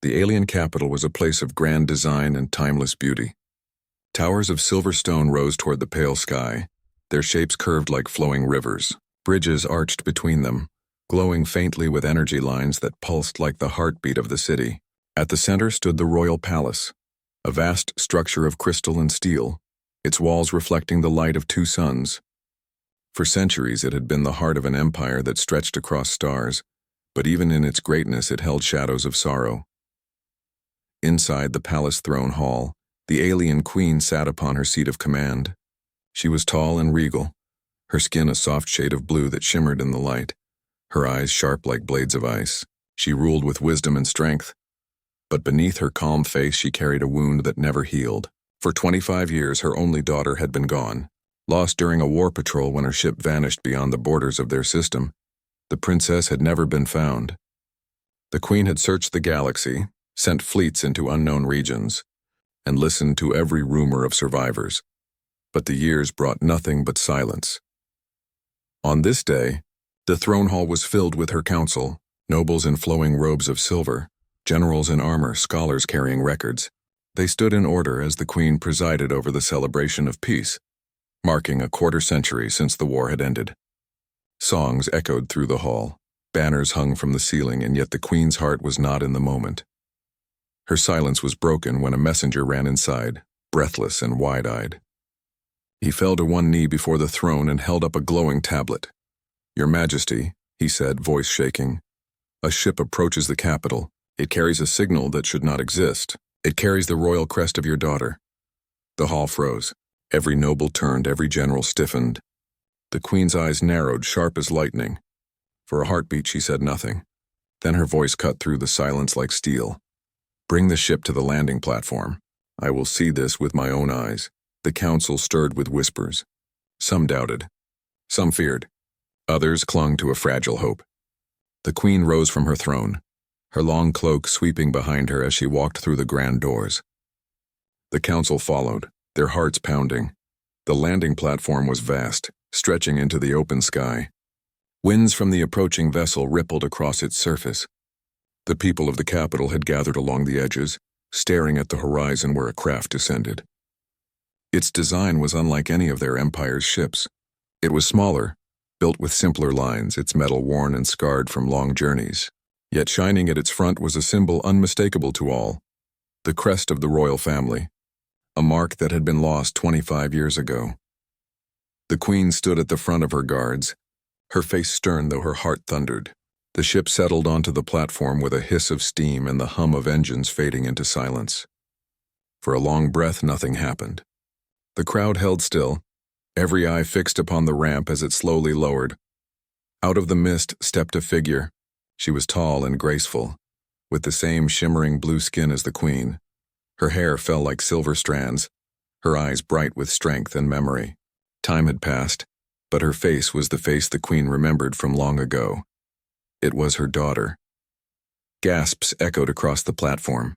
The alien capital was a place of grand design and timeless beauty. Towers of silver stone rose toward the pale sky, their shapes curved like flowing rivers. Bridges arched between them, glowing faintly with energy lines that pulsed like the heartbeat of the city. At the center stood the royal palace, a vast structure of crystal and steel, its walls reflecting the light of two suns. For centuries it had been the heart of an empire that stretched across stars, but even in its greatness it held shadows of sorrow. Inside the palace throne hall, the alien queen sat upon her seat of command. She was tall and regal, her skin a soft shade of blue that shimmered in the light, her eyes sharp like blades of ice. She ruled with wisdom and strength, but beneath her calm face she carried a wound that never healed. For 25 years her only daughter had been gone, lost during a war patrol when her ship vanished beyond the borders of their system. The princess had never been found. The queen had searched the galaxy, sent fleets into unknown regions, and listened to every rumor of survivors. But the years brought nothing but silence. On this day, the throne hall was filled with her council, nobles in flowing robes of silver, generals in armor, scholars carrying records. They stood in order as the queen presided over the celebration of peace, marking a quarter-century since the war had ended. Songs echoed through the hall, banners hung from the ceiling, and yet the queen's heart was not in the moment. Her silence was broken when a messenger ran inside, breathless and wide-eyed. He fell to one knee before the throne and held up a glowing tablet. "Your Majesty," he said, voice shaking, "a ship approaches the capital. It carries a signal that should not exist. It carries the royal crest of your daughter." The hall froze. Every noble turned, every general stiffened. The queen's eyes narrowed, sharp as lightning. For a heartbeat she said nothing. Then her voice cut through the silence like steel. "Bring the ship to the landing platform. I will see this with my own eyes." The council stirred with whispers. Some doubted. Some feared. Others clung to a fragile hope. The queen rose from her throne, her long cloak sweeping behind her as she walked through the grand doors. The council followed, their hearts pounding. The landing platform was vast, stretching into the open sky. Winds from the approaching vessel rippled across its surface. The people of the capital had gathered along the edges, staring at the horizon where a craft descended. Its design was unlike any of their empire's ships. It was smaller, built with simpler lines, its metal worn and scarred from long journeys. Yet shining at its front was a symbol unmistakable to all: the crest of the royal family, a mark that had been lost 25 years ago. The queen stood at the front of her guards, her face stern though her heart thundered. The ship settled onto the platform with a hiss of steam and the hum of engines fading into silence. For a long breath, nothing happened. The crowd held still, every eye fixed upon the ramp as it slowly lowered. Out of the mist stepped a figure. She was tall and graceful, with the same shimmering blue skin as the queen. Her hair fell like silver strands, her eyes bright with strength and memory. Time had passed, but her face was the face the queen remembered from long ago. It was her daughter. Gasps echoed across the platform.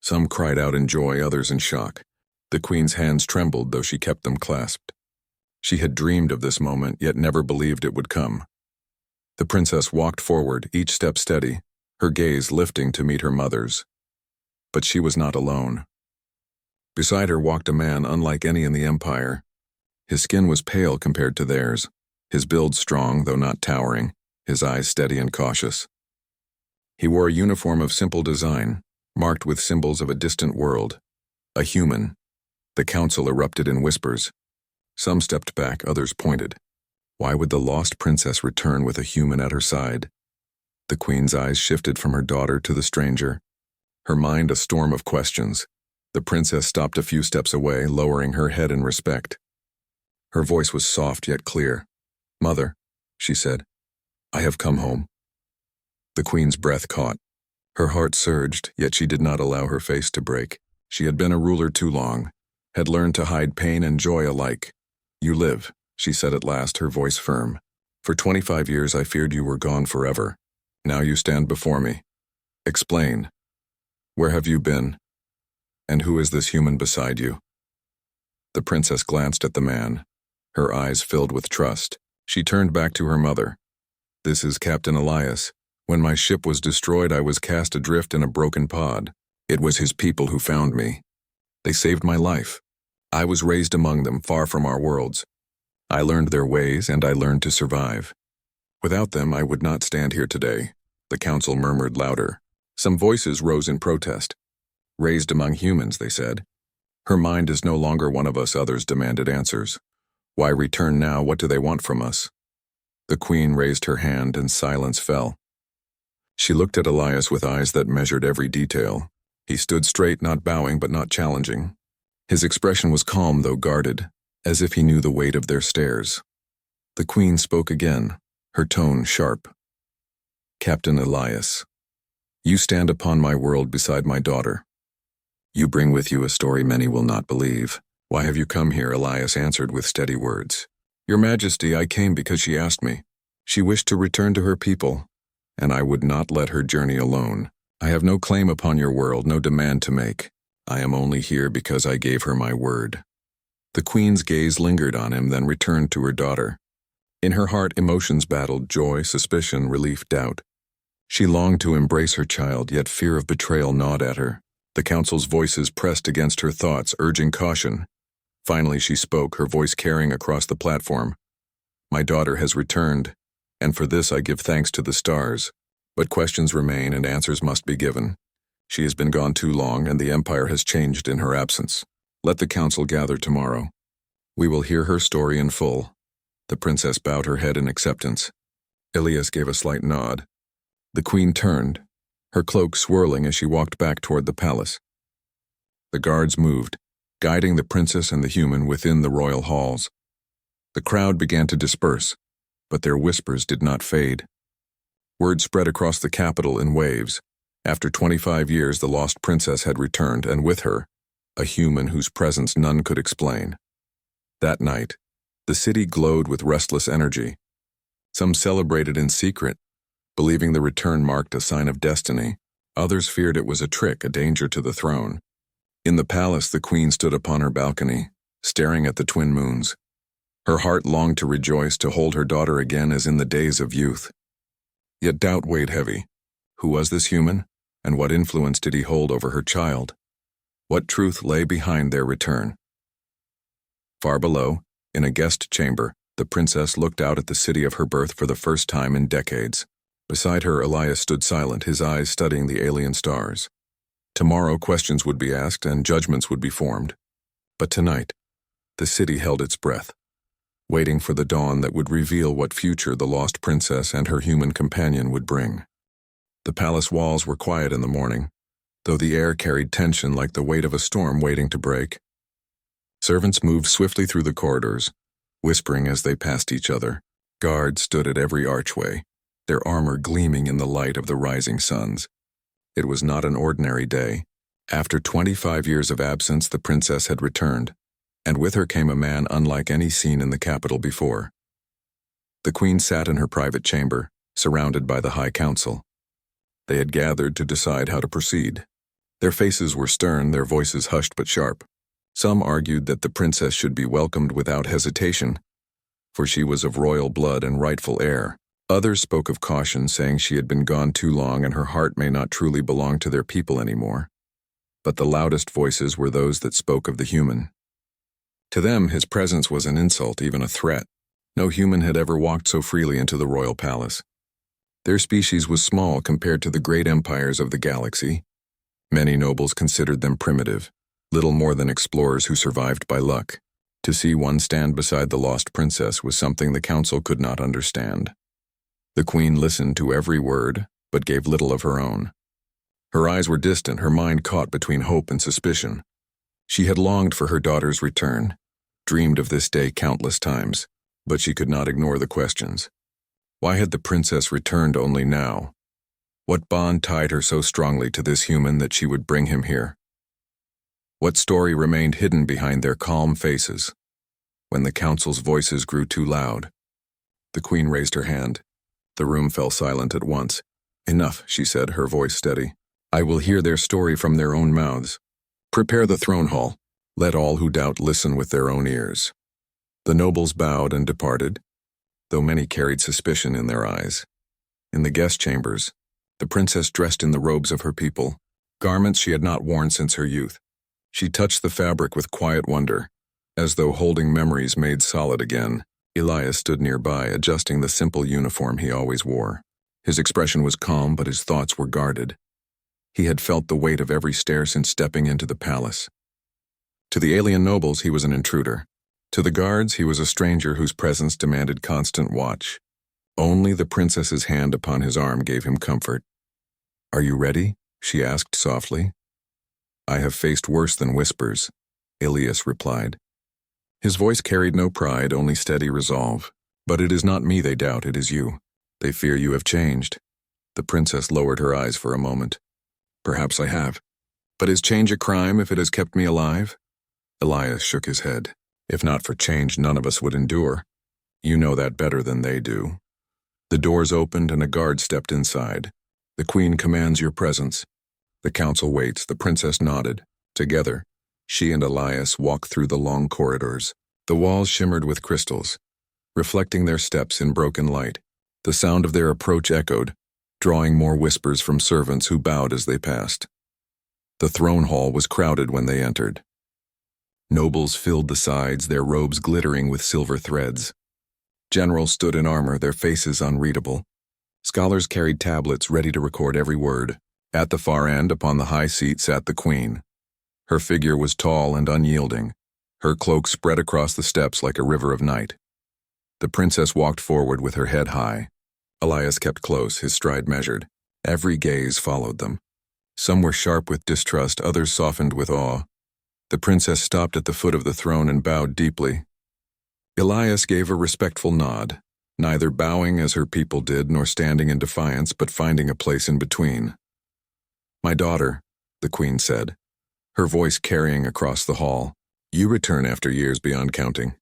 Some cried out in joy, others in shock. The queen's hands trembled, though she kept them clasped. She had dreamed of this moment, yet never believed it would come. The princess walked forward, each step steady, her gaze lifting to meet her mother's. But she was not alone. Beside her walked a man unlike any in the empire. His skin was pale compared to theirs, his build strong, though not towering, his eyes steady and cautious. He wore a uniform of simple design, marked with symbols of a distant world. A human. The council erupted in whispers. Some stepped back, others pointed. Why would the lost princess return with a human at her side? The queen's eyes shifted from her daughter to the stranger, her mind a storm of questions. The princess stopped a few steps away, lowering her head in respect. Her voice was soft yet clear. "Mother," she said, "I have come home." The queen's breath caught. Her heart surged, yet she did not allow her face to break. She had been a ruler too long, had learned to hide pain and joy alike. "You live," she said at last, her voice firm. "For 25 years I feared you were gone forever. Now you stand before me. Explain. Where have you been? And who is this human beside you?" The princess glanced at the man, her eyes filled with trust. She turned back to her mother. "This is Captain Elias, When my ship was destroyed, I was cast adrift in a broken pod. It was his people who found me. They saved my life. I was raised among them, far from our worlds. I learned their ways, and I learned to survive. Without them, I would not stand here today. The council murmured louder. Some voices rose in protest. Raised among humans, they said. Her mind is no longer one of us, others demanded answers. Why return now? What do they want from us? The queen raised her hand and silence fell. She looked at Elias with eyes that measured every detail. He stood straight, not bowing but not challenging. His expression was calm though guarded, as if he knew the weight of their stares. The queen spoke again, her tone sharp. Captain Elias, you stand upon my world beside my daughter. You bring with you a story many will not believe. Why have you come here? Elias answered with steady words. Your Majesty, I came because she asked me. She wished to return to her people, and I would not let her journey alone. I have no claim upon your world, no demand to make. I am only here because I gave her my word. The queen's gaze lingered on him, then returned to her daughter. In her heart, emotions battled: joy, suspicion, relief, doubt. She longed to embrace her child, yet fear of betrayal gnawed at her. The council's voices pressed against her thoughts, urging caution. Finally she spoke, her voice carrying across the platform. My daughter has returned, and for this I give thanks to the stars. But questions remain and answers must be given. She has been gone too long, and the Empire has changed in her absence. Let the council gather tomorrow. We will hear her story in full. The princess bowed her head in acceptance. Elias gave a slight nod. The queen turned, her cloak swirling as she walked back toward the palace. The guards moved, guiding the princess and the human within the royal halls. The crowd began to disperse, but their whispers did not fade. Word spread across the capital in waves. After 25 years, the lost princess had returned, and with her, a human whose presence none could explain. That night, the city glowed with restless energy. Some celebrated in secret, believing the return marked a sign of destiny. Others feared it was a trick, a danger to the throne. In the palace, the queen stood upon her balcony, staring at the twin moons. Her heart longed to rejoice, to hold her daughter again as in the days of youth. Yet doubt weighed heavy. Who was this human, and what influence did he hold over her child? What truth lay behind their return? Far below, in a guest chamber, the princess looked out at the city of her birth for the first time in decades. Beside her, Elias stood silent, his eyes studying the alien stars. Tomorrow, questions would be asked and judgments would be formed. But tonight, the city held its breath, waiting for the dawn that would reveal what future the lost princess and her human companion would bring. The palace walls were quiet in the morning, though the air carried tension like the weight of a storm waiting to break. Servants moved swiftly through the corridors, whispering as they passed each other. Guards stood at every archway, their armor gleaming in the light of the rising suns. It was not an ordinary day. After 25 years of absence, the princess had returned, and with her came a man unlike any seen in the capital before. The queen sat in her private chamber, surrounded by the high council. They had gathered to decide how to proceed. Their faces were stern, their voices hushed but sharp. Some argued that the princess should be welcomed without hesitation, for she was of royal blood and rightful heir. Others spoke of caution, saying she had been gone too long and her heart may not truly belong to their people anymore. But the loudest voices were those that spoke of the human. To them, his presence was an insult, even a threat. No human had ever walked so freely into the royal palace. Their species was small compared to the great empires of the galaxy. Many nobles considered them primitive, little more than explorers who survived by luck. To see one stand beside the lost princess was something the council could not understand. The queen listened to every word, but gave little of her own. Her eyes were distant, her mind caught between hope and suspicion. She had longed for her daughter's return, dreamed of this day countless times, but she could not ignore the questions. Why had the princess returned only now? What bond tied her so strongly to this human that she would bring him here? What story remained hidden behind their calm faces? When the council's voices grew too loud, the queen raised her hand. The room fell silent at once. Enough, she said, her voice steady. I will hear their story from their own mouths. Prepare the throne hall. Let all who doubt listen with their own ears. The nobles bowed and departed, though many carried suspicion in their eyes. In the guest chambers, The princess dressed in the robes of her people, garments she had not worn since her youth. She touched the fabric with quiet wonder, as though holding memories made solid again. Elias stood nearby, adjusting the simple uniform he always wore. His expression was calm, but his thoughts were guarded. He had felt the weight of every stare since stepping into the palace. To the alien nobles, he was an intruder. To the guards, he was a stranger whose presence demanded constant watch. Only the princess's hand upon his arm gave him comfort. "Are you ready?" she asked softly. "I have faced worse than whispers," Elias replied. His voice carried no pride, only steady resolve. "But it is not me they doubt, it is you. They fear you have changed." The princess lowered her eyes for a moment. "Perhaps I have. But is change a crime if it has kept me alive?" Elias shook his head. "If not for change, none of us would endure. You know that better than they do." The doors opened and a guard stepped inside. "The queen commands your presence." The council waits. The princess nodded. Together, she and Elias walked through the long corridors. The walls shimmered with crystals, reflecting their steps in broken light. The sound of their approach echoed, drawing more whispers from servants who bowed as they passed. The throne hall was crowded when they entered. Nobles filled the sides, their robes glittering with silver threads. Generals stood in armor, their faces unreadable. Scholars carried tablets ready to record every word. At the far end, upon the high seat, sat the queen. Her figure was tall and unyielding, her cloak spread across the steps like a river of night. The princess walked forward with her head high. Elias kept close, his stride measured. Every gaze followed them. Some were sharp with distrust, others softened with awe. The princess stopped at the foot of the throne and bowed deeply. Elias gave a respectful nod, neither bowing as her people did nor standing in defiance, but finding a place in between. "My daughter," the queen said, her voice carrying across the hall, "you return after years beyond counting.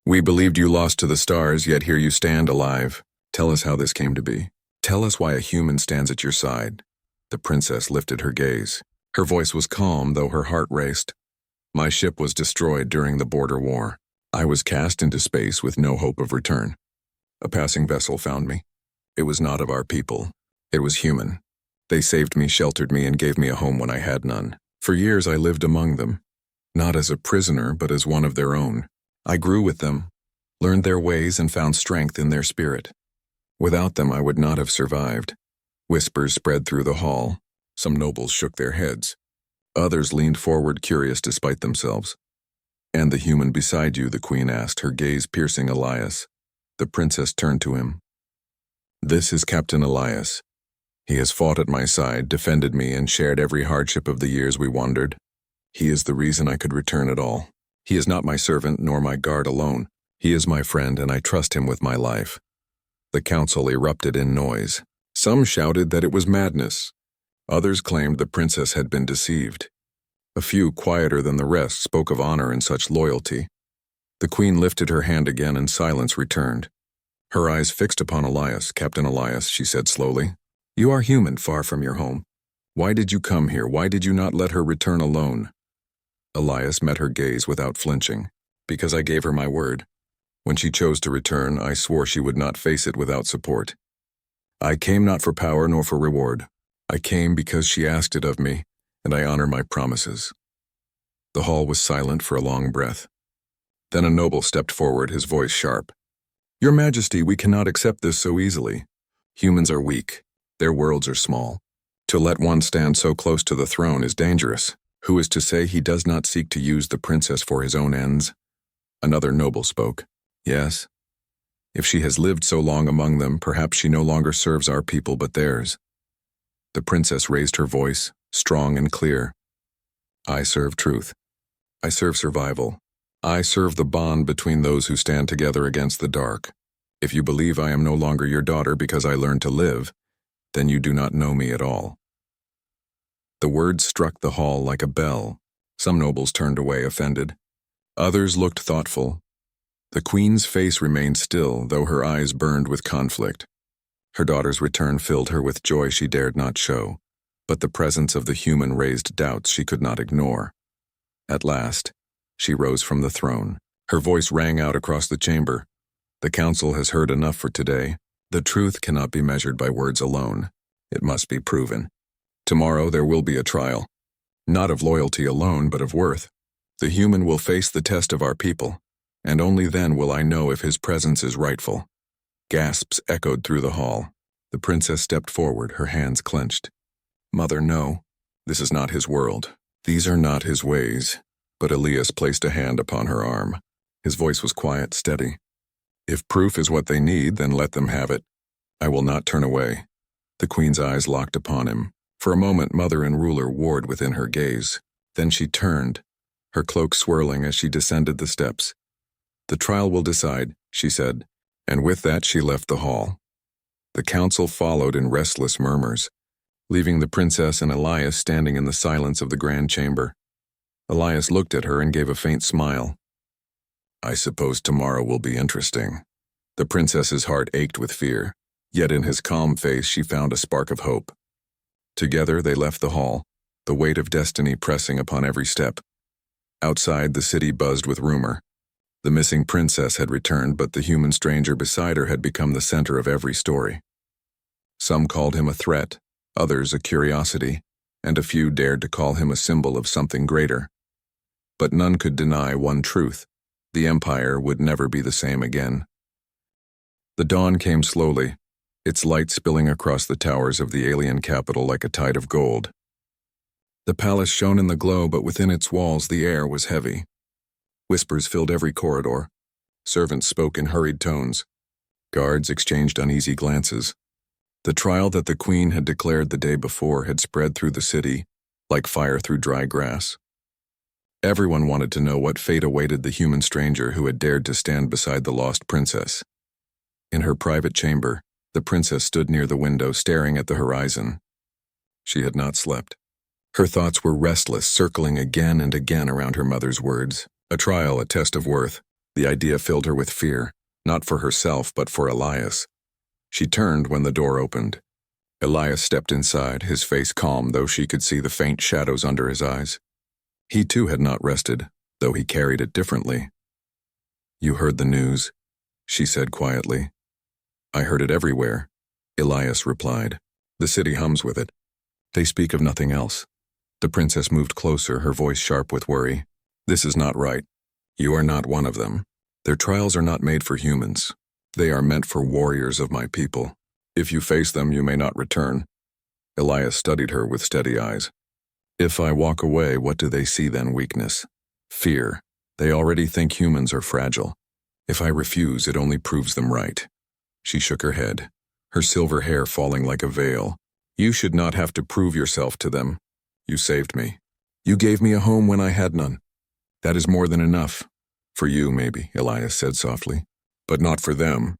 We believed you lost to the stars, yet here you stand alive. Tell us how this came to be. Tell us why a human stands at your side." The princess lifted her gaze. Her voice was calm, though her heart raced. "My ship was destroyed during the border war. I was cast into space with no hope of return. A passing vessel found me. It was not of our people. It was human. They saved me, sheltered me, and gave me a home when I had none. For years I lived among them, not as a prisoner, but as one of their own. I grew with them, learned their ways, and found strength in their spirit. Without them I would not have survived." Whispers spread through the hall. Some nobles shook their heads. Others leaned forward, curious despite themselves. "And the human beside you?" the queen asked, her gaze piercing Elias. The princess turned to him. "This is Captain Elias. He has fought at my side, defended me, and shared every hardship of the years we wandered. He is the reason I could return at all. He is not my servant nor my guard alone. He is my friend, and I trust him with my life." The council erupted in noise. Some shouted that it was madness. Others claimed the princess had been deceived. A few, quieter than the rest, spoke of honor in such loyalty. The queen lifted her hand again and silence returned. Her eyes fixed upon Elias. "Captain Elias," she said slowly, "you are human, far from your home. Why did you come here? Why did you not let her return alone?" Elias met her gaze without flinching. "Because I gave her my word. When she chose to return, I swore she would not face it without support. I came not for power nor for reward. I came because she asked it of me, and I honor my promises." The hall was silent for a long breath. Then a noble stepped forward, his voice sharp. "Your Majesty, we cannot accept this so easily. Humans are weak. Their worlds are small. To let one stand so close to the throne is dangerous. Who is to say he does not seek to use the princess for his own ends?" Another noble spoke. "Yes. If she has lived so long among them, perhaps she no longer serves our people but theirs." The princess raised her voice, strong and clear. "I serve truth. I serve survival. I serve the bond between those who stand together against the dark. If you believe I am no longer your daughter because I learned to live, then you do not know me at all." The words struck the hall like a bell. Some nobles turned away, offended. Others looked thoughtful. The queen's face remained still, though her eyes burned with conflict. Her daughter's return filled her with joy she dared not show, but the presence of the human raised doubts she could not ignore. At last, she rose from the throne. Her voice rang out across the chamber. "The council has heard enough for today. The truth cannot be measured by words alone. It must be proven. Tomorrow there will be a trial. Not of loyalty alone, but of worth. The human will face the test of our people, and only then will I know if his presence is rightful. Gasps echoed through the hall. The princess stepped forward, her hands clenched. Mother, no. This is not his world. These are not his ways. But Elias placed a hand upon her arm. His voice was quiet, steady. If proof is what they need, then let them have it. I will not turn away. The queen's eyes locked upon him. For a moment, mother and ruler warred within her gaze. Then she turned, her cloak swirling as she descended the steps. The trial will decide, she said, and with that she left the hall. The council followed in restless murmurs, leaving the princess and Elias standing in the silence of the grand chamber. Elias looked at her and gave a faint smile. I suppose tomorrow will be interesting. The princess's heart ached with fear, yet in his calm face she found a spark of hope. Together they left the hall, the weight of destiny pressing upon every step. Outside, the city buzzed with rumor. The missing princess had returned, but the human stranger beside her had become the center of every story. Some called him a threat, others a curiosity, and a few dared to call him a symbol of something greater. But none could deny one truth: the empire would never be the same again. The dawn came slowly, its light spilling across the towers of the alien capital like a tide of gold. The palace shone in the glow, but within its walls the air was heavy. Whispers filled every corridor. Servants spoke in hurried tones. Guards exchanged uneasy glances. The trial that the queen had declared the day before had spread through the city, like fire through dry grass. Everyone wanted to know what fate awaited the human stranger who had dared to stand beside the lost princess. In her private chamber, the princess stood near the window, staring at the horizon. She had not slept. Her thoughts were restless, circling again and again around her mother's words. A trial, a test of worth. The idea filled her with fear, not for herself, but for Elias. She turned when the door opened. Elias stepped inside, his face calm, though she could see the faint shadows under his eyes. He too had not rested, though he carried it differently. You heard the news, she said quietly. I heard it everywhere, Elias replied. The city hums with it. They speak of nothing else. The princess moved closer, her voice sharp with worry. This is not right. You are not one of them. Their trials are not made for humans. They are meant for warriors of my people. If you face them, you may not return. Elias studied her with steady eyes. If I walk away, what do they see then? Weakness? Fear. They already think humans are fragile. If I refuse, it only proves them right. She shook her head, her silver hair falling like a veil. You should not have to prove yourself to them. You saved me. You gave me a home when I had none. That is more than enough. For you, maybe, Elias said softly. But not for them.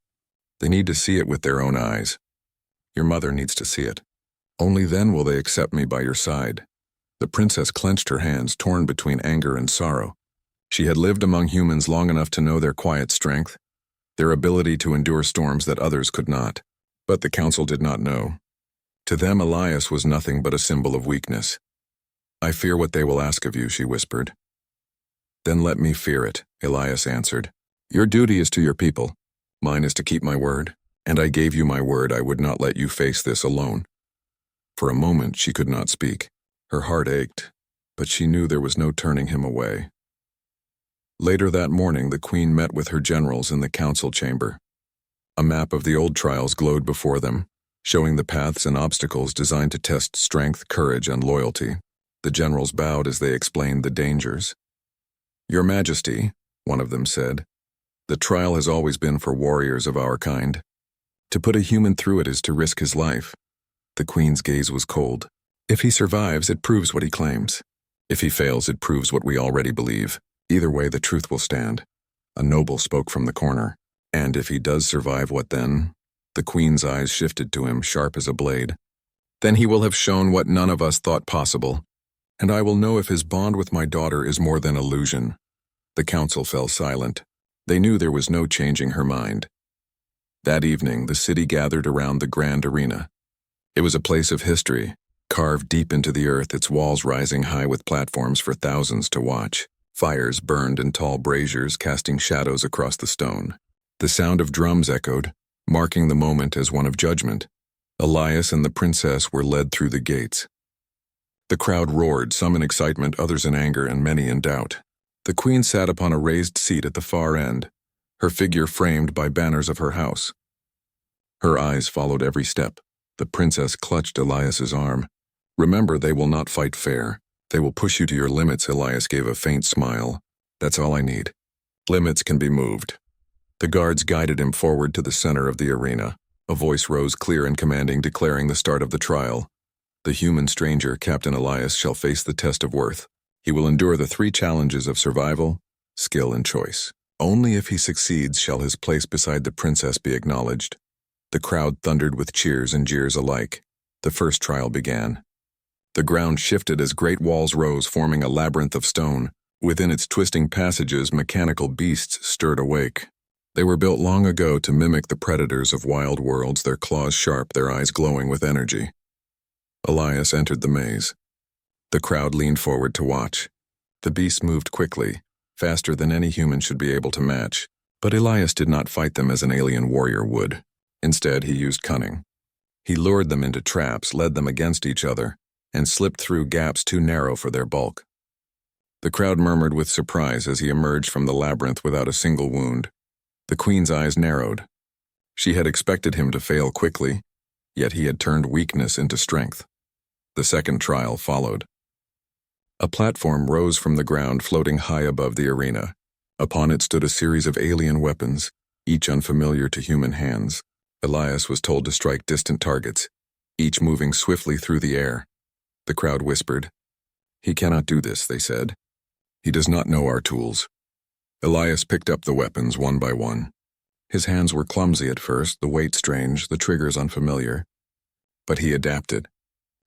They need to see it with their own eyes. Your mother needs to see it. Only then will they accept me by your side. The princess clenched her hands, torn between anger and sorrow. She had lived among humans long enough to know their quiet strength, their ability to endure storms that others could not. But the council did not know. To them, Elias was nothing but a symbol of weakness. I fear what they will ask of you, she whispered. Then let me fear it, Elias answered. Your duty is to your people. Mine is to keep my word, and I gave you my word I would not let you face this alone. For a moment she could not speak. Her heart ached, but she knew there was no turning him away. Later that morning, the queen met with her generals in the council chamber. A map of the old trials glowed before them, showing the paths and obstacles designed to test strength, courage, and loyalty. The generals bowed as they explained the dangers. Your Majesty, one of them said, the trial has always been for warriors of our kind. To put a human through it is to risk his life. The queen's gaze was cold. If he survives, it proves what he claims. If he fails, it proves what we already believe. Either way, the truth will stand. A noble spoke from the corner. And if he does survive, what then? The queen's eyes shifted to him, sharp as a blade. Then he will have shown what none of us thought possible. And I will know if his bond with my daughter is more than illusion. The council fell silent. They knew there was no changing her mind. That evening, the city gathered around the grand arena. It was a place of history, carved deep into the earth, its walls rising high with platforms for thousands to watch. Fires burned in tall braziers, casting shadows across the stone. The sound of drums echoed, marking the moment as one of judgment. Elias and the princess were led through the gates. The crowd roared, some in excitement, others in anger, and many in doubt. The queen sat upon a raised seat at the far end, her figure framed by banners of her house. Her eyes followed every step. The princess clutched Elias's arm. "Remember, they will not fight fair. They will push you to your limits." Elias gave a faint smile. "That's all I need. Limits can be moved." The guards guided him forward to the center of the arena. A voice rose clear and commanding, declaring the start of the trial. "The human stranger, Captain Elias, shall face the test of worth. He will endure the 3 challenges of survival, skill, and choice. Only if he succeeds shall his place beside the princess be acknowledged." The crowd thundered with cheers and jeers alike. The first trial began. The ground shifted as great walls rose, forming a labyrinth of stone. Within its twisting passages, mechanical beasts stirred awake. They were built long ago to mimic the predators of wild worlds, their claws sharp, their eyes glowing with energy. Elias entered the maze. The crowd leaned forward to watch. The beasts moved quickly, faster than any human should be able to match. But Elias did not fight them as an alien warrior would. Instead, he used cunning. He lured them into traps, led them against each other, and slipped through gaps too narrow for their bulk. The crowd murmured with surprise as he emerged from the labyrinth without a single wound. The queen's eyes narrowed. She had expected him to fail quickly, yet he had turned weakness into strength. The second trial followed. A platform rose from the ground, floating high above the arena. Upon it stood a series of alien weapons, each unfamiliar to human hands. Elias was told to strike distant targets, each moving swiftly through the air. The crowd whispered. "He cannot do this," they said. "He does not know our tools." Elias picked up the weapons one by one. His hands were clumsy at first, the weight strange, the triggers unfamiliar. But he adapted.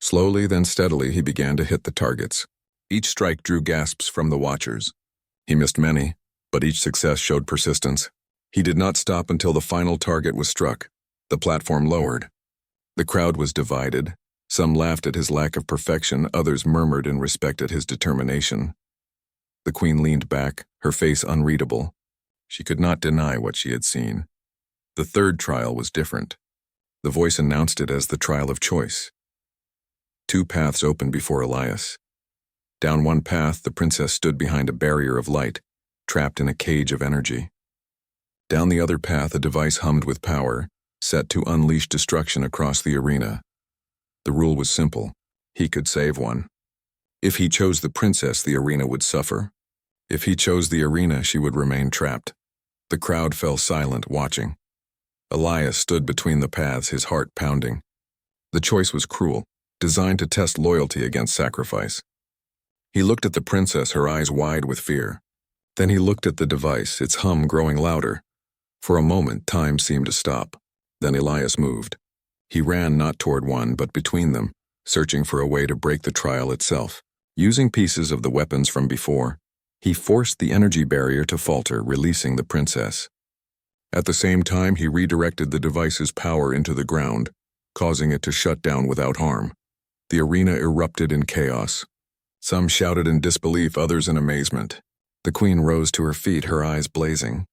Slowly, then steadily, he began to hit the targets. Each strike drew gasps from the watchers. He missed many, but each success showed persistence. He did not stop until the final target was struck. The platform lowered. The crowd was divided. Some laughed at his lack of perfection, others murmured in respect at his determination. The queen leaned back, her face unreadable. She could not deny what she had seen. The third trial was different. The voice announced it as the trial of choice. 2 paths opened before Elias. Down one path, the princess stood behind a barrier of light, trapped in a cage of energy. Down the other path, a device hummed with power, set to unleash destruction across the arena. The rule was simple. He could save one. If he chose the princess, the arena would suffer. If he chose the arena, she would remain trapped. The crowd fell silent, watching. Elias stood between the paths, his heart pounding. The choice was cruel, designed to test loyalty against sacrifice. He looked at the princess, her eyes wide with fear. Then he looked at the device, its hum growing louder. For a moment, time seemed to stop. Then Elias moved. He ran not toward one, but between them, searching for a way to break the trial itself. Using pieces of the weapons from before, he forced the energy barrier to falter, releasing the princess. At the same time, he redirected the device's power into the ground, causing it to shut down without harm. The arena erupted in chaos. Some shouted in disbelief, others in amazement. The queen rose to her feet, her eyes blazing.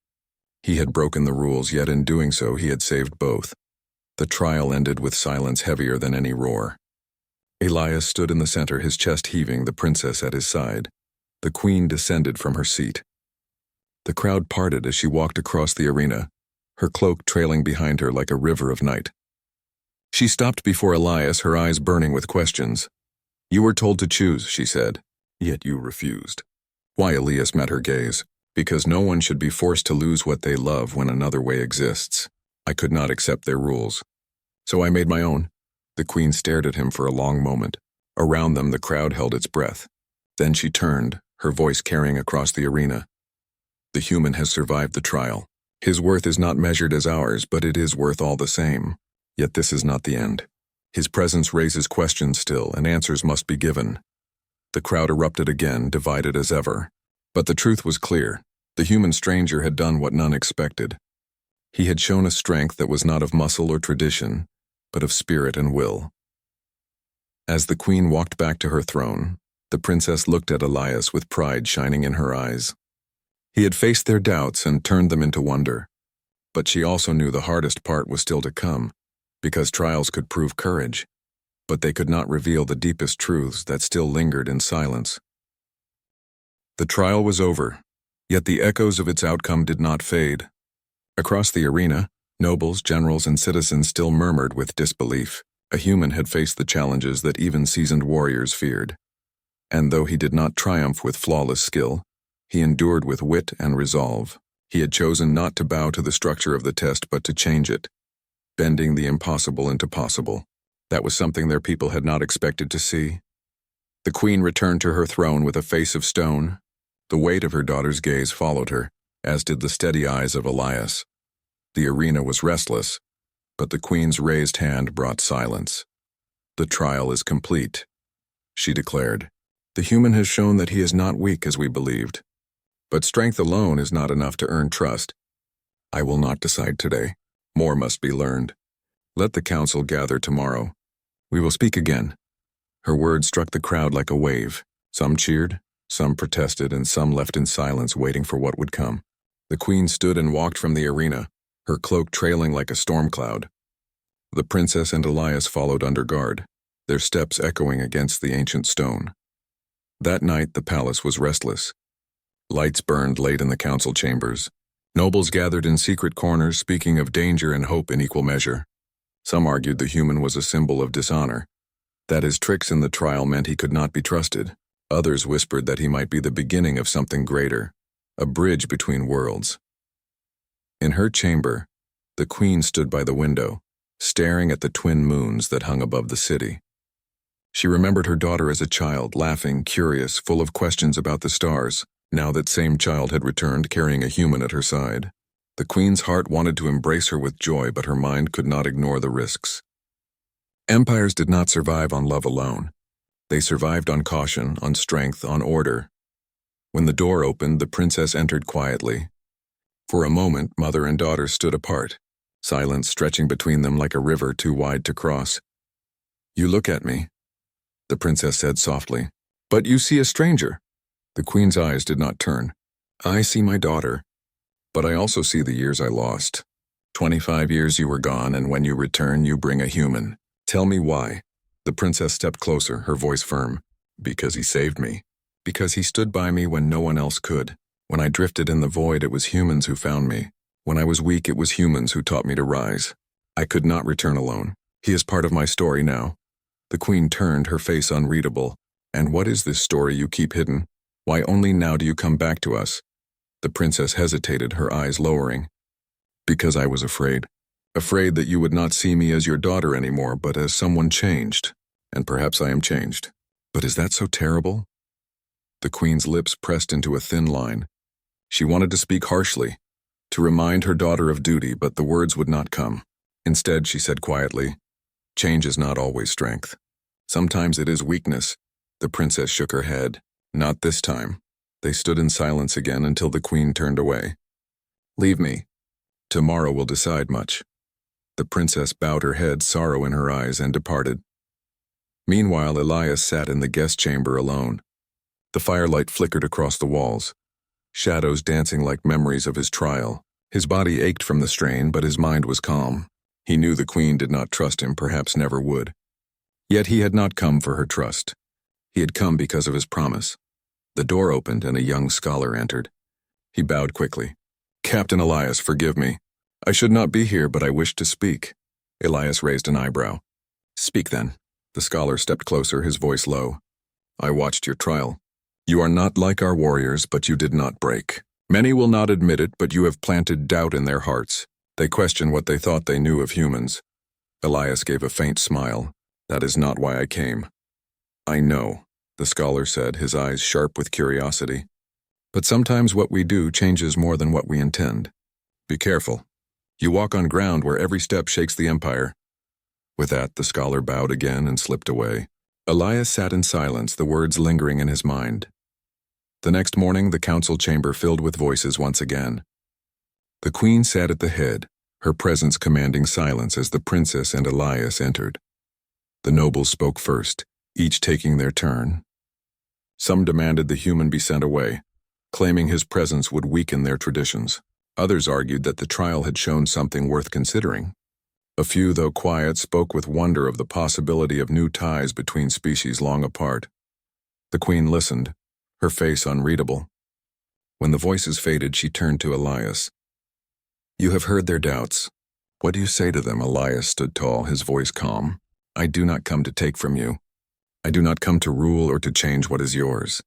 He had broken the rules, yet in doing so he had saved both. The trial ended with silence heavier than any roar. Elias stood in the center, his chest heaving, the princess at his side. The queen descended from her seat. The crowd parted as she walked across the arena, her cloak trailing behind her like a river of night. She stopped before Elias, her eyes burning with questions. "You were told to choose," she said, "yet you refused." Why? Elias met her gaze. "Because no one should be forced to lose what they love when another way exists. I could not accept their rules. So I made my own." The queen stared at him for a long moment. Around them, the crowd held its breath. Then she turned, her voice carrying across the arena. "The human has survived the trial. His worth is not measured as ours, but it is worth all the same. Yet this is not the end. His presence raises questions still, and answers must be given." The crowd erupted again, divided as ever. But the truth was clear. The human stranger had done what none expected. He had shown a strength that was not of muscle or tradition, but of spirit and will. As the queen walked back to her throne, the princess looked at Elias with pride shining in her eyes. He had faced their doubts and turned them into wonder. But she also knew the hardest part was still to come, because trials could prove courage, but they could not reveal the deepest truths that still lingered in silence. The trial was over, yet the echoes of its outcome did not fade. Across the arena, nobles, generals, and citizens still murmured with disbelief. A human had faced the challenges that even seasoned warriors feared. And though he did not triumph with flawless skill, he endured with wit and resolve. He had chosen not to bow to the structure of the test but to change it, bending the impossible into possible. That was something their people had not expected to see. The queen returned to her throne with a face of stone. The weight of her daughter's gaze followed her, as did the steady eyes of Elias. The arena was restless, but the queen's raised hand brought silence. "The trial is complete," she declared. "The human has shown that he is not weak as we believed. But strength alone is not enough to earn trust. I will not decide today. More must be learned. Let the council gather tomorrow. We will speak again." Her words struck the crowd like a wave. Some cheered, some protested, and some left in silence waiting for what would come. The queen stood and walked from the arena, her cloak trailing like a storm cloud. The princess and Elias followed under guard, their steps echoing against the ancient stone. That night the palace was restless. Lights burned late in the council chambers. Nobles gathered in secret corners, speaking of danger and hope in equal measure. Some argued the human was a symbol of dishonor, that his tricks in the trial meant he could not be trusted. Others whispered that he might be the beginning of something greater, a bridge between worlds. In her chamber, the queen stood by the window, staring at the twin moons that hung above the city. She remembered her daughter as a child, laughing, curious, full of questions about the stars. Now that same child had returned, carrying a human at her side. The queen's heart wanted to embrace her with joy, but her mind could not ignore the risks. Empires did not survive on love alone. They survived on caution, on strength, on order. When the door opened, the princess entered quietly. For a moment, mother and daughter stood apart, silence stretching between them like a river too wide to cross. "You look at me," the princess said softly. "But you see a stranger." The queen's eyes did not turn. "I see my daughter, but I also see the years I lost. 25 years you were gone, and when you return, you bring a human. Tell me why." The princess stepped closer, her voice firm. "Because he saved me. Because he stood by me when no one else could. When I drifted in the void, it was humans who found me. When I was weak, it was humans who taught me to rise. I could not return alone. He is part of my story now." The queen turned, her face unreadable. "And what is this story you keep hidden? Why only now do you come back to us?" The princess hesitated, her eyes lowering. "Because I was afraid. Afraid that you would not see me as your daughter anymore, but as someone changed. And perhaps I am changed. But is that so terrible?" The queen's lips pressed into a thin line. She wanted to speak harshly, to remind her daughter of duty, but the words would not come. Instead, she said quietly, "Change is not always strength. Sometimes it is weakness." The princess shook her head. "Not this time." They stood in silence again until the queen turned away. "Leave me. Tomorrow will decide much." The princess bowed her head, sorrow in her eyes, and departed. Meanwhile, Elias sat in the guest chamber alone. The firelight flickered across the walls, shadows dancing like memories of his trial. His body ached from the strain, but his mind was calm. He knew the queen did not trust him, perhaps never would. Yet he had not come for her trust. He had come because of his promise. The door opened and a young scholar entered. He bowed quickly. "Captain Elias, forgive me. I should not be here, but I wish to speak." Elias raised an eyebrow. "Speak then." The scholar stepped closer, his voice low. "I watched your trial. You are not like our warriors, but you did not break. Many will not admit it, but you have planted doubt in their hearts. They question what they thought they knew of humans." Elias gave a faint smile. "That is not why I came." "I know," the scholar said, his eyes sharp with curiosity. "But sometimes what we do changes more than what we intend. Be careful. You walk on ground where every step shakes the empire." With that, the scholar bowed again and slipped away. Elias sat in silence, the words lingering in his mind. The next morning, the council chamber filled with voices once again. The queen sat at the head, her presence commanding silence as the princess and Elias entered. The nobles spoke first, each taking their turn. Some demanded the human be sent away, claiming his presence would weaken their traditions. Others argued that the trial had shown something worth considering. A few, though quiet, spoke with wonder of the possibility of new ties between species long apart. The queen listened, her face unreadable. When the voices faded, she turned to Elias. "You have heard their doubts. What do you say to them?" Elias stood tall, his voice calm. "I do not come to take from you. I do not come to rule or to change what is yours.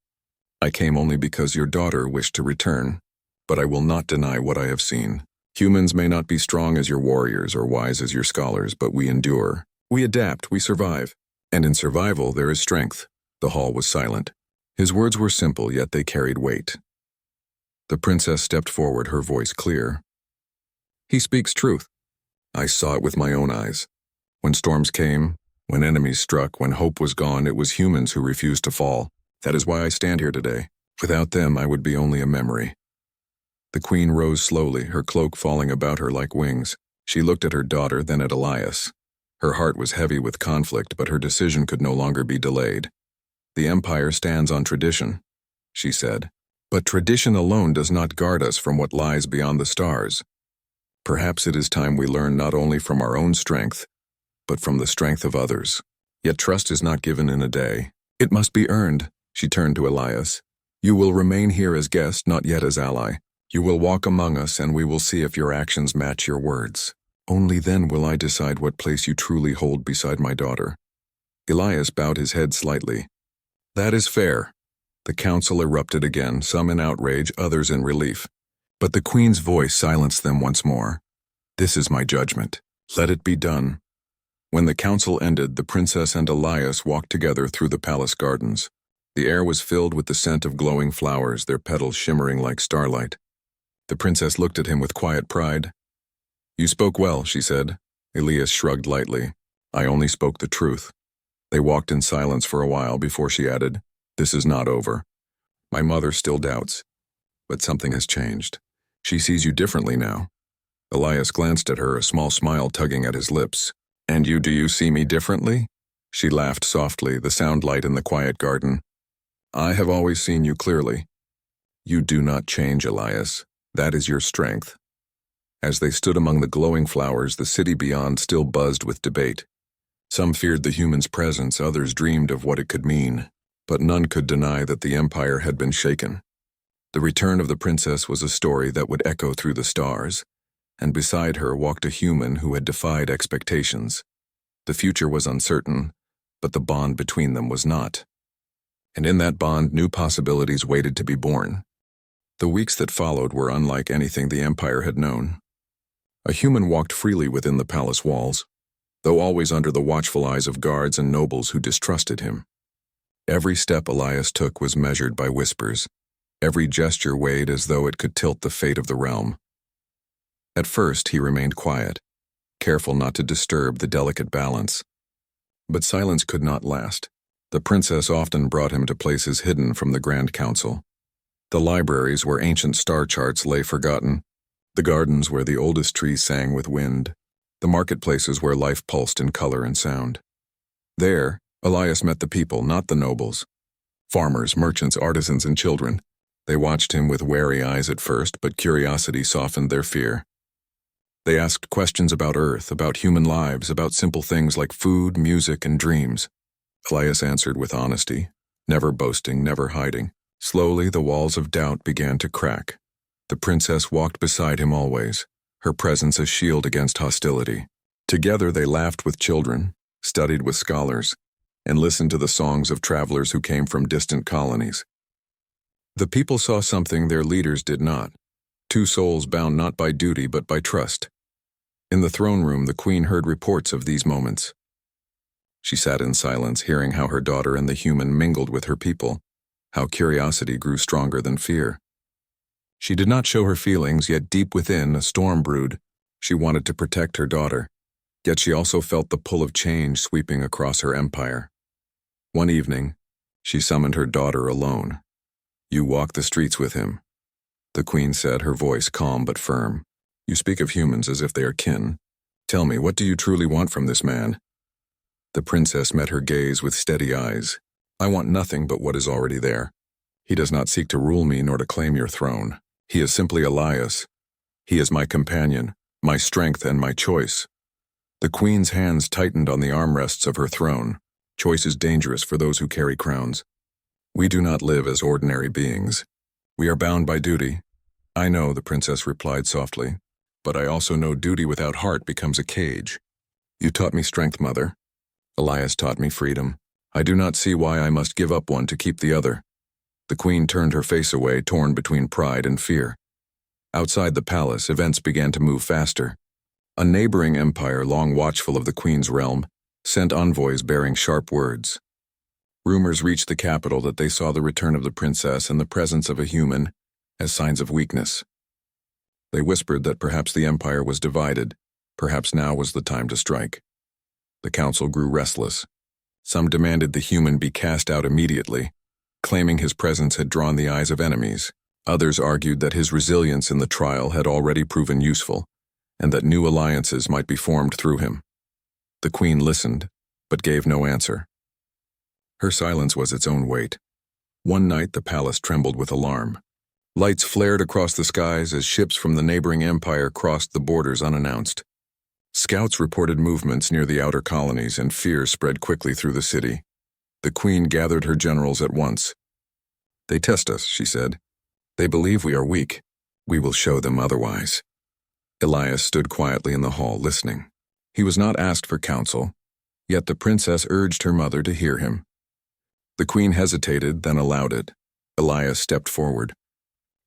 I came only because your daughter wished to return, but I will not deny what I have seen. Humans may not be strong as your warriors or wise as your scholars, but we endure. We adapt, we survive. And in survival there is strength." The hall was silent. His words were simple, yet they carried weight. The princess stepped forward, her voice clear. "He speaks truth. I saw it with my own eyes. When storms came, when enemies struck, when hope was gone, it was humans who refused to fall. That is why I stand here today. Without them, I would be only a memory." The queen rose slowly, her cloak falling about her like wings. She looked at her daughter, then at Elias. Her heart was heavy with conflict, but her decision could no longer be delayed. "The Empire stands on tradition," she said. "But tradition alone does not guard us from what lies beyond the stars. Perhaps it is time we learn not only from our own strength, but from the strength of others. Yet trust is not given in a day. It must be earned." She turned to Elias. "You will remain here as guest, not yet as ally. You will walk among us, and we will see if your actions match your words. Only then will I decide what place you truly hold beside my daughter." Elias bowed his head slightly. "That is fair." The council erupted again, some in outrage, others in relief. But the queen's voice silenced them once more. "This is my judgment. Let it be done." When the council ended, the princess and Elias walked together through the palace gardens. The air was filled with the scent of glowing flowers, their petals shimmering like starlight. The princess looked at him with quiet pride. "You spoke well," she said. Elias shrugged lightly. "I only spoke the truth." They walked in silence for a while before she added, "This is not over. My mother still doubts, but something has changed. She sees you differently now." Elias glanced at her, a small smile tugging at his lips. "And you, do you see me differently?" She laughed softly, the sound light in the quiet garden. "I have always seen you clearly. You do not change, Elias. That is your strength." As they stood among the glowing flowers, the city beyond still buzzed with debate. Some feared the human's presence, others dreamed of what it could mean, but none could deny that the empire had been shaken. The return of the princess was a story that would echo through the stars, and beside her walked a human who had defied expectations. The future was uncertain, but the bond between them was not. And in that bond, new possibilities waited to be born. The weeks that followed were unlike anything the empire had known. A human walked freely within the palace walls, though always under the watchful eyes of guards and nobles who distrusted him. Every step Elias took was measured by whispers. Every gesture weighed as though it could tilt the fate of the realm. At first, he remained quiet, careful not to disturb the delicate balance. But silence could not last. The princess often brought him to places hidden from the Grand Council. The libraries where ancient star charts lay forgotten, the gardens where the oldest trees sang with wind, the marketplaces where life pulsed in color and sound. There, Elias met the people, not the nobles. Farmers, merchants, artisans, and children. They watched him with wary eyes at first, but curiosity softened their fear. They asked questions about Earth, about human lives, about simple things like food, music, and dreams. Elias answered with honesty, never boasting, never hiding. Slowly, the walls of doubt began to crack. The princess walked beside him always, her presence a shield against hostility. Together they laughed with children, studied with scholars, and listened to the songs of travelers who came from distant colonies. The people saw something their leaders did not. Two souls bound not by duty but by trust. In the throne room, the queen heard reports of these moments. She sat in silence, hearing how her daughter and the human mingled with her people, how curiosity grew stronger than fear. She did not show her feelings, yet deep within a storm brewed. She wanted to protect her daughter, yet she also felt the pull of change sweeping across her empire. One evening, she summoned her daughter alone. "You walk the streets with him," the queen said, her voice calm but firm. "You speak of humans as if they are kin. Tell me, what do you truly want from this man?" The princess met her gaze with steady eyes. "I want nothing but what is already there. He does not seek to rule me nor to claim your throne. He is simply Elias. He is my companion, my strength, and my choice. The queen's hands tightened on the armrests of her throne. Choice is dangerous for those who carry crowns. We do not live as ordinary beings. We are bound by duty. I know, the princess replied softly, but I also know duty without heart becomes a cage. You taught me strength, mother. Elias taught me freedom. I do not see why I must give up one to keep the other. The queen turned her face away, torn between pride and fear. Outside the palace, events began to move faster. A neighboring empire, long watchful of the queen's realm, sent envoys bearing sharp words. Rumors reached the capital that they saw the return of the princess and the presence of a human as signs of weakness. They whispered that perhaps the empire was divided, perhaps now was the time to strike. The council grew restless. Some demanded the human be cast out immediately, claiming his presence had drawn the eyes of enemies. Others argued that his resilience in the trial had already proven useful, and that new alliances might be formed through him. The queen listened, but gave no answer. Her silence was its own weight. One night the palace trembled with alarm. Lights flared across the skies as ships from the neighboring empire crossed the borders unannounced. Scouts reported movements near the outer colonies, and fear spread quickly through the city. The queen gathered her generals at once. They test us, she said. They believe we are weak. We will show them otherwise. Elias stood quietly in the hall, listening. He was not asked for counsel, yet the princess urged her mother to hear him. The queen hesitated, then allowed it. Elias stepped forward.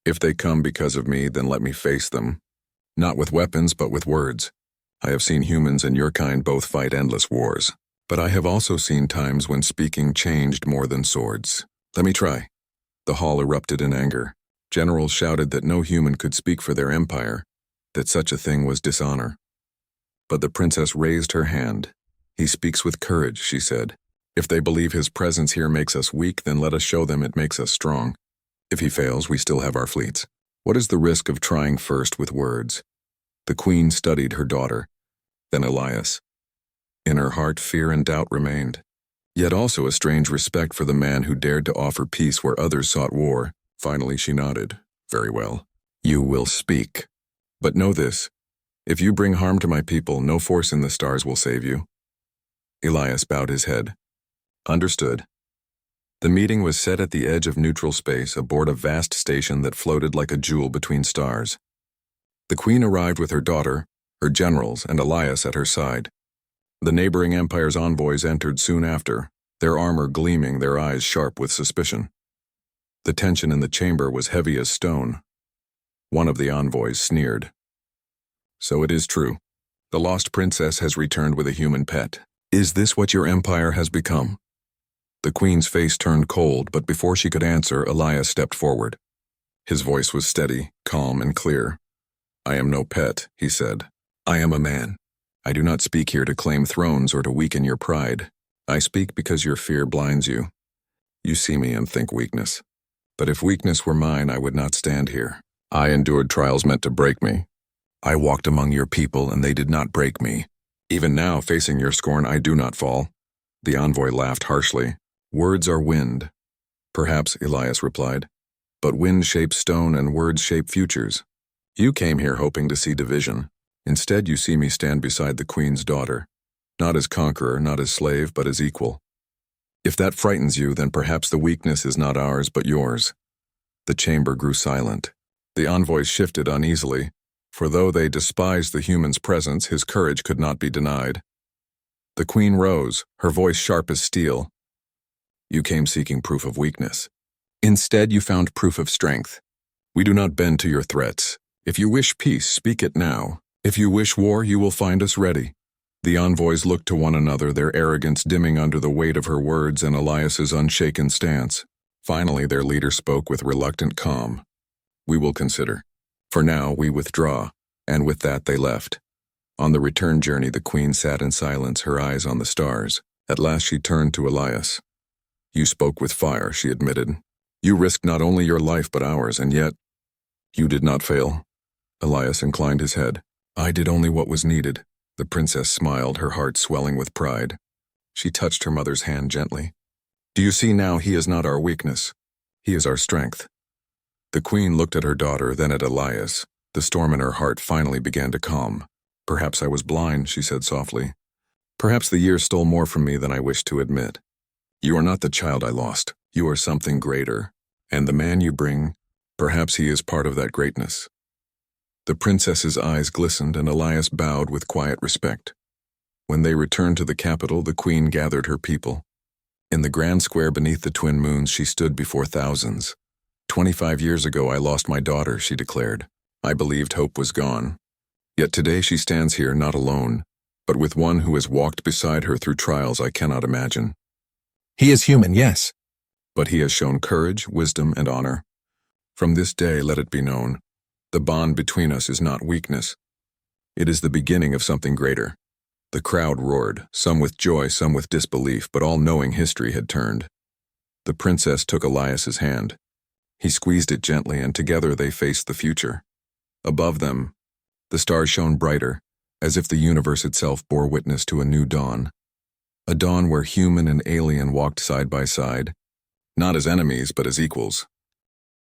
If they come because of me, then let me face them. Not with weapons, but with words. I have seen humans and your kind both fight endless wars, but I have also seen times when speaking changed more than swords. Let me try. The hall erupted in anger. Generals shouted that no human could speak for their empire, that such a thing was dishonor. But the princess raised her hand. He speaks with courage, she said. If they believe his presence here makes us weak, then let us show them it makes us strong. If he fails, we still have our fleets. What is the risk of trying first with words? The queen studied her daughter, then Elias. In her heart, fear and doubt remained, yet also a strange respect for the man who dared to offer peace where others sought war. Finally, she nodded. Very well. You will speak. But know this, if you bring harm to my people, no force in the stars will save you. Elias bowed his head. Understood. The meeting was set at the edge of neutral space aboard a vast station that floated like a jewel between stars. The queen arrived with her daughter, her generals, and Elias at her side. The neighboring empire's envoys entered soon after, their armor gleaming, their eyes sharp with suspicion. The tension in the chamber was heavy as stone. One of the envoys sneered. So it is true. The lost princess has returned with a human pet. Is this what your empire has become? The queen's face turned cold, but before she could answer, Elias stepped forward. His voice was steady, calm, and clear. I am no pet, he said. I am a man. I do not speak here to claim thrones or to weaken your pride. I speak because your fear blinds you. You see me and think weakness. But if weakness were mine, I would not stand here. I endured trials meant to break me. I walked among your people, and they did not break me. Even now, facing your scorn, I do not fall. The envoy laughed harshly. Words are wind. Perhaps, Elias replied. But wind shapes stone and words shape futures. You came here hoping to see division. Instead, you see me stand beside the queen's daughter. Not as conqueror, not as slave, but as equal. If that frightens you, then perhaps the weakness is not ours, but yours. The chamber grew silent. The envoys shifted uneasily, for though they despised the human's presence, his courage could not be denied. The queen rose, her voice sharp as steel. You came seeking proof of weakness. Instead, you found proof of strength. We do not bend to your threats. If you wish peace, speak it now. If you wish war, you will find us ready. The envoys looked to one another, their arrogance dimming under the weight of her words and Elias's unshaken stance. Finally, their leader spoke with reluctant calm. We will consider. For now, we withdraw. And with that, they left. On the return journey, the queen sat in silence, her eyes on the stars. At last, she turned to Elias. You spoke with fire, she admitted. You risked not only your life, but ours, and yet you did not fail. Elias inclined his head. I did only what was needed. The princess smiled, her heart swelling with pride. She touched her mother's hand gently. Do you see now, he is not our weakness. He is our strength. The queen looked at her daughter, then at Elias. The storm in her heart finally began to calm. Perhaps I was blind, she said softly. Perhaps the years stole more from me than I wished to admit. You are not the child I lost. You are something greater. And the man you bring, perhaps he is part of that greatness. The princess's eyes glistened and Elias bowed with quiet respect. When they returned to the capital, the queen gathered her people. In the grand square beneath the twin moons, she stood before thousands. 25 years ago, I lost my daughter, she declared. I believed hope was gone. Yet today she stands here not alone, but with one who has walked beside her through trials I cannot imagine. He is human, yes. But he has shown courage, wisdom, and honor. From this day, let it be known, the bond between us is not weakness. It is the beginning of something greater. The crowd roared, some with joy, some with disbelief, but all knowing history had turned. The princess took Elias's hand. He squeezed it gently, and together they faced the future. Above them, the stars shone brighter, as if the universe itself bore witness to a new dawn. A dawn where human and alien walked side by side, not as enemies but as equals.